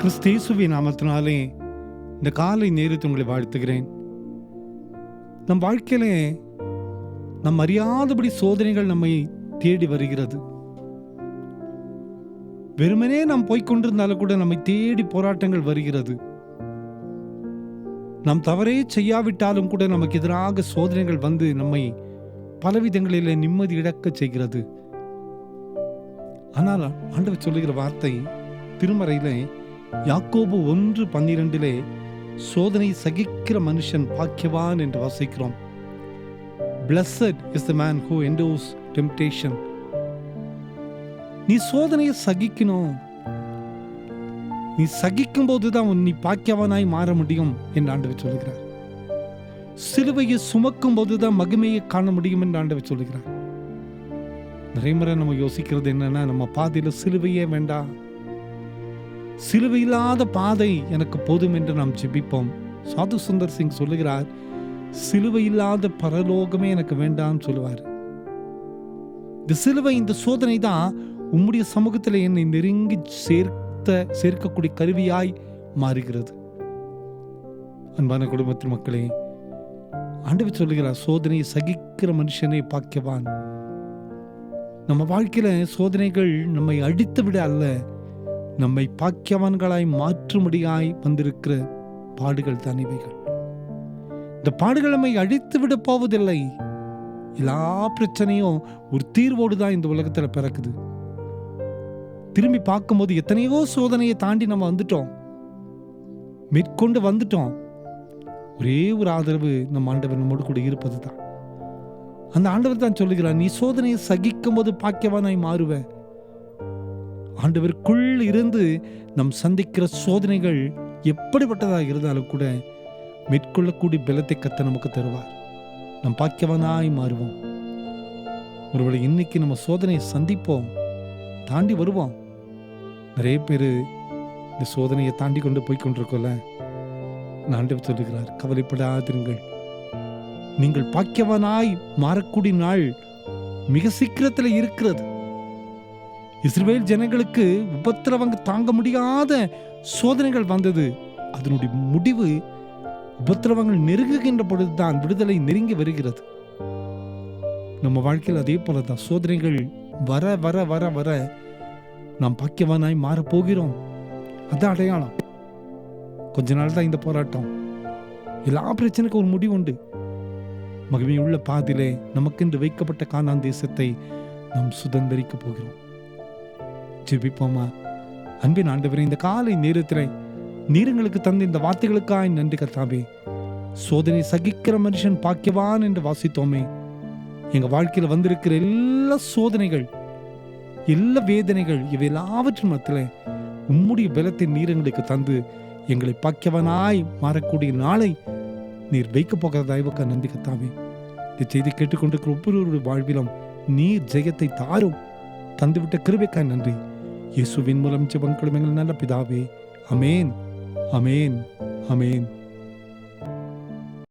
கிறிஸ்தேசுவின் நாமத்தினாலே இந்த காலை நேரத்தை உங்களை வாழ்த்துகிறேன். நம் வாழ்க்கையிலே நம் அறியாதபடி சோதனைகள் நம்மை தேடி வருகிறது. வெறுமனே நாம் போய்கொண்டிருந்தாலும் கூட நம்மை தேடி போராட்டங்கள் வருகிறது. நாம் தவறே செய்யாவிட்டாலும் கூட நமக்கு எதிராக சோதனைகள் வந்து நம்மை பலவிதங்களிலே நிம்மதி இழக்க செய்கிறது. ஆனால் ஆண்டவர் சொல்லுகிற வார்த்தை திருமறையிலே யாக்கோபு 1:12 சோதனை சகிக்கிற மனுஷன் பாக்கியவான் என்று வாசிக்கிறோம். Blessed is the man who endures temptation. நீ சோதனையை சகிக்கணும். நீ சகிக்கும் போதுதான் நீ பாக்கியவானாய் மாற முடியும் என்று ஆண்டவர் சொல்லுகிறார். சிலுவையை சுமக்கும் போதுதான் மகிமையை காண முடியும் என்று ஆண்டவர் சொல்லுகிறார். நிறைய முறை நம்ம யோசிக்கிறது என்னன்னா, நம்ம பாதையில சிலுவையே வேண்டாம், சிலுவை இல்லாத பாதை எனக்கு போதும் என்று நாம் ஜெபிப்போம். சாது சுந்தர் சிங் சொல்லுகிறார், சிலுவை இல்லாத பரலோகமே எனக்கு வேண்டாம் சொல்லுவார். இந்த சிலுவை, இந்த சோதனை தான் உம்முடைய சமூகத்தில் என்னை நெருங்கி சேர்க்கக்கூடிய கருவியாய் மாறுகிறது. அன்பான குடும்பத்தின் மக்களே, ஆண்டவர் சொல்லுகிறார், சோதனையை சகிக்கிற மனுஷனே பாக்கியவான். நம்ம வாழ்க்கையில சோதனைகள் நம்மை அடித்து விட அல்ல, நம்மை பாக்கியவான்களாய் மாற்றும்படியாய் வந்திருக்கிற பாடுகள் தான் இவைகள். இந்த பாடுகள் நம்மை அழித்து விட போவதில்லை. எல்லா பிரச்சனையும் ஒரு தீர்வோடு தான் இந்த உலகத்துல பிறக்குது. திரும்பி பார்க்கும்போது எத்தனையோ சோதனையை தாண்டி நம்ம வந்துட்டோம், மேற்கொண்டு வந்துட்டோம். ஒரே ஒரு ஆதரவு நம் ஆண்டவர் நம்மோடு கூட இருப்பது தான். அந்த ஆண்டவர் தான் சொல்லுகிறார், நீ சோதனையை சகிக்கும் போது பாக்கியவானாய் மாறுவ. ஆண்டவருக்குள் இருந்து நம் சந்திக்கிற சோதனைகள் எப்படிப்பட்டதாக இருந்தாலும் கூட மேற்கொள்ளக்கூடிய பலத்தை கத்த நமக்கு தருவார். நம் பாக்கியவானாய் மாறுவோம். ஒருவேளை இன்னைக்கு நம்ம சோதனையை சந்திப்போம், தாண்டி வருவோம். நிறைய பேர் இந்த சோதனையை தாண்டி கொண்டு போய்கொண்டிருக்கோம்ல. ஆண்டவர் சொல்லுகிறார், கவலைப்படாதிருங்கள், நீங்கள் பாக்கியவானாய் மாறக்கூடிய நாள் மிக சீக்கிரத்தில் இருக்கிறது. இஸ்ரவேல் ஜனங்களுக்கு உபத்திரவங்க தாங்க முடியாத சோதனைகள் வந்தது. அதனுடைய முடிவு உபத்திரவங்கள் நெருங்குகின்ற பொழுதுதான் விடுதலை நெருங்கி வருகிறது. நம்ம வாழ்க்கையில் அதே போலதான் சோதனைகள் வர வர வர வர நாம் பாக்கியவானாய் மாறப்போகிறோம். அது அடையாளம். கொஞ்ச நாள் தான் இந்த போராட்டம். எல்லா பிரச்சனைக்கும் ஒரு முடிவு உண்டு. மகிமையுள்ள பாதிலே நமக்கென்று வைக்கப்பட்ட கானான் தேசத்தை நாம் சுதந்திரிக்க போகிறோம். ஜெபிப்போமா? அன்பின் ஆண்டவரே, இந்த காலை நேரத்திலே நீர் எங்களுக்கு தந்த இந்த வார்த்தைகளுக்காய் நன்றி கர்த்தாவே. சோதனை சகிக்கிற மனுஷன் பாக்கியவான் என்று வாசித்தோமே. எங்க வாழ்க்கையில் வந்திருக்கிற எல்லா சோதனைகள், எல்லா வேதனைகள், இவை எல்லாவற்றின் மத்தியிலே உம்முடைய பலத்தை நீர் எங்களுக்கு தந்து எங்களை பாக்கியவானாய் மாறக்கூடிய நாளை நீர் வைக்க போகிற தயவுக்கு நன்றி கர்த்தாவே. இந்த செய்தி கேட்டுக்கொண்டிருக்கிற ஒவ்வொருவருடைய வாழ்விலும் நீர் ஜெயத்தை தாரும். தந்துவிட்ட கிருபைக்காய் நன்றி. இயேசுவின் மூலம் ஜெபங்களும் எங்கள் நல்ல பிதாவே. அமேன், அமேன், அமேன்.